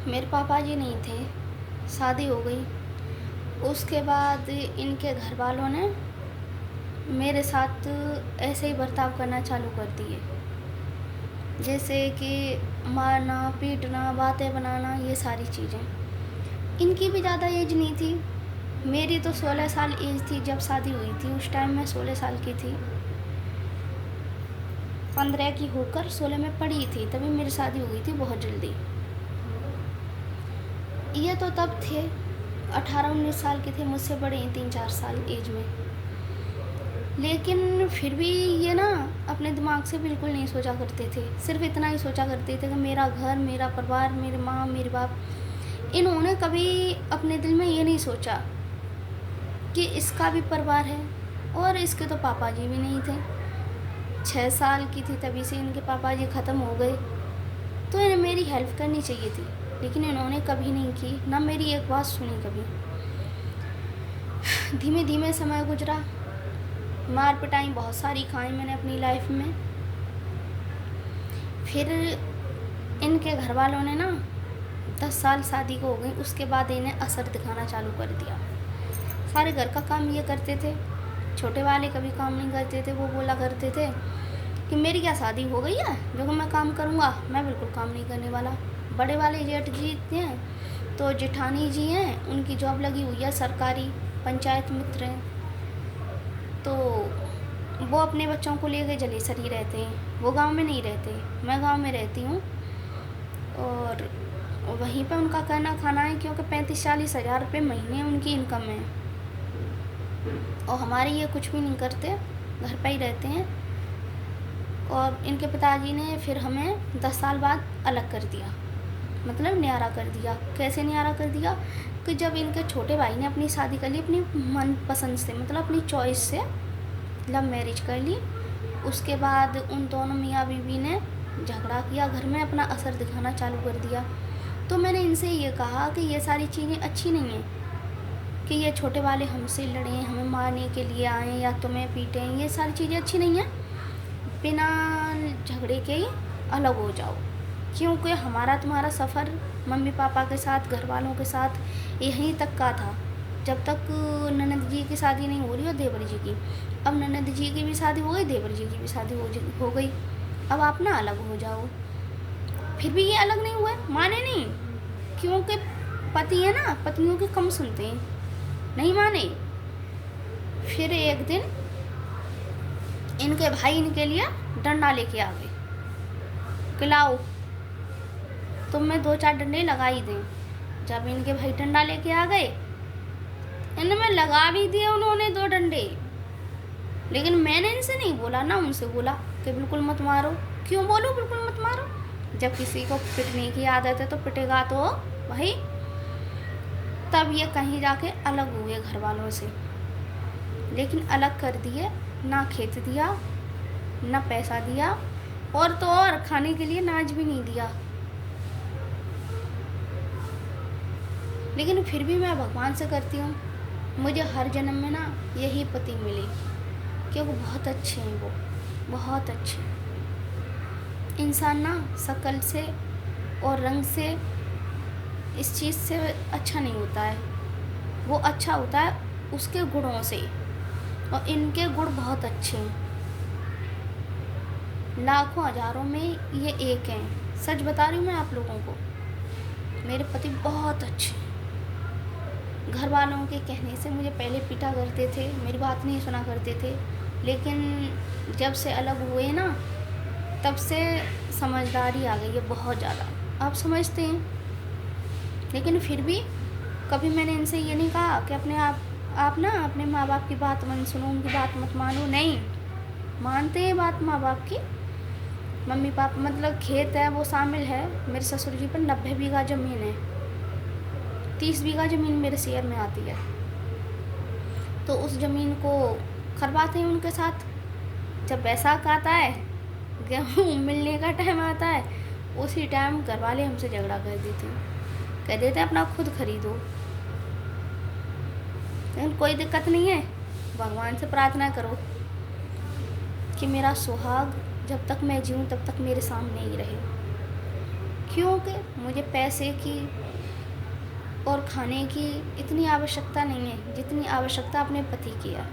मेरे पापा जी नहीं थे, शादी हो गई। उसके बाद इनके घर वालों ने मेरे साथ ऐसे ही बर्ताव करना चालू कर दिए, जैसे कि मारना पीटना बातें बनाना, ये सारी चीज़ें। इनकी भी ज़्यादा एज नहीं थी, मेरी तो 16 साल एज थी जब शादी हुई थी। उस टाइम मैं 16 साल की थी, 15 की होकर 16 में पढ़ी थी, तभी मेरी शादी हो गई थी बहुत जल्दी। ये तो तब थे 18-19 साल के थे, मुझसे बड़े हैं 3-4 साल एज में। लेकिन फिर भी ये ना अपने दिमाग से बिल्कुल नहीं सोचा करते थे, सिर्फ इतना ही सोचा करते थे कि मेरा घर, मेरा परिवार, मेरे माँ मेरे बाप। इन्होंने कभी अपने दिल में ये नहीं सोचा कि इसका भी परिवार है। और इसके तो पापा जी भी नहीं थे, 6 साल की थी तभी से इनके पापा जी ख़त्म हो गए, तो इन्हें मेरी हेल्प करनी चाहिए थी, लेकिन इन्होंने कभी नहीं की, ना मेरी एक बात सुनी कभी। धीमे धीमे समय गुजरा, मार पिटाई बहुत सारी खाई मैंने अपनी लाइफ में। फिर इनके घर वालों ने ना 10 साल शादी को हो गई, उसके बाद इन्हें असर दिखाना चालू कर दिया। सारे घर का काम ये करते थे, छोटे वाले कभी काम नहीं करते थे। वो बोला करते थे कि मेरी क्या शादी हो गई है जो कि मैं काम करूँगा, मैं बिल्कुल काम नहीं करने वाला। बड़े वाले जेठ जी हैं, तो जेठानी जी हैं, उनकी जॉब लगी हुई है सरकारी, पंचायत मित्र हैं, तो वो अपने बच्चों को लेकर जलेसर ही रहते हैं। वो गांव में नहीं रहते, मैं गांव में रहती हूँ, और वहीं पे उनका कहना खाना है, क्योंकि 35-40 हज़ार रुपये महीने उनकी इनकम है, और हमारे ये कुछ भी नहीं करते, घर पे ही रहते हैं। और इनके पिताजी ने फिर हमें 10 साल बाद अलग कर दिया, मतलब न्यारा कर दिया। कैसे न्यारा कर दिया कि जब इनके छोटे भाई ने अपनी शादी कर ली अपनी मनपसंद से, मतलब अपनी चॉइस से लव मैरिज कर ली, उसके बाद उन दोनों मियाँ बीवी ने झगड़ा किया, घर में अपना असर दिखाना चालू कर दिया। तो मैंने इनसे ये कहा कि ये सारी चीज़ें अच्छी नहीं हैं, कि ये छोटे वाले हमसे लड़ें, हमें मारने के लिए आएँ या तुम्हें पीटें, ये सारी चीज़ें अच्छी नहीं हैं। बिना झगड़े के ही अलग हो जाओ, क्योंकि हमारा तुम्हारा सफ़र मम्मी पापा के साथ, घर वालों के साथ यहीं तक का था, जब तक ननद जी की शादी नहीं हो रही और देवर जी की। अब ननद जी की भी शादी हो गई, देवर जी की भी शादी हो गई, अब आप ना अलग हो जाओ। फिर भी ये अलग नहीं हुए, माने नहीं, क्योंकि पति है ना, पत्नियों की कम सुनते हैं, नहीं माने। फिर एक दिन इनके भाई इनके लिए डंडा लेके आ गए कि लाओ तुम में 2-4 डंडे लगा ही दें। जब इनके भाई डंडा लेके आ गए, इनमें लगा भी दिए उन्होंने 2 डंडे, लेकिन मैंने इनसे नहीं बोला, ना उनसे बोला कि बिल्कुल मत मारो। क्यों बोलो बिल्कुल मत मारो, जब किसी को पिटने की आदत है तो पिटेगा तो भाई। तब ये कहीं जाके अलग हुए घर वालों से, लेकिन अलग कर दिए, ना खेत दिया, ना पैसा दिया, और तो और खाने के लिए नाज भी नहीं दिया। लेकिन फिर भी मैं भगवान से करती हूँ, मुझे हर जन्म में ना यही पति मिले, क्योंकि बहुत अच्छे हैं वो, बहुत अच्छे। इंसान ना शक्ल से और रंग से, इस चीज़ से अच्छा नहीं होता है, वो अच्छा होता है उसके गुणों से, और इनके गुण बहुत अच्छे हैं। लाखों हज़ारों में ये एक हैं, सच बता रही हूँ मैं आप लोगों को। मेरे पति बहुत अच्छे हैं। घर वालों के कहने से मुझे पहले पीटा करते थे, मेरी बात नहीं सुना करते थे, लेकिन जब से अलग हुए ना, तब से समझदारी आ गई है बहुत ज़्यादा, आप समझते हैं। लेकिन फिर भी कभी मैंने इनसे ये नहीं कहा कि आप ना अपने माँ बाप की बात मत सुनो, उनकी बात मत मानो। नहीं, मानते हैं बात माँ बाप की। मम्मी पापा, मतलब खेत है वो शामिल है, मेरे ससुर जी पर 90 बीघा ज़मीन है, 30 बीघा ज़मीन मेरे शेयर में आती है, तो उस ज़मीन को करवाते हैं उनके साथ। जब बैसाख आता है, गेहूँ मिलने का टाइम आता है, उसी टाइम घर वाले हमसे झगड़ा कर देते हैं, कह देते हैं अपना खुद खरीदो। लेकिन कोई दिक्कत नहीं है, भगवान से प्रार्थना करो कि मेरा सुहाग जब तक मैं जीऊँ तब तक मेरे सामने ही रहे, क्योंकि मुझे पैसे की और खाने की इतनी आवश्यकता नहीं है जितनी आवश्यकता अपने पति की है।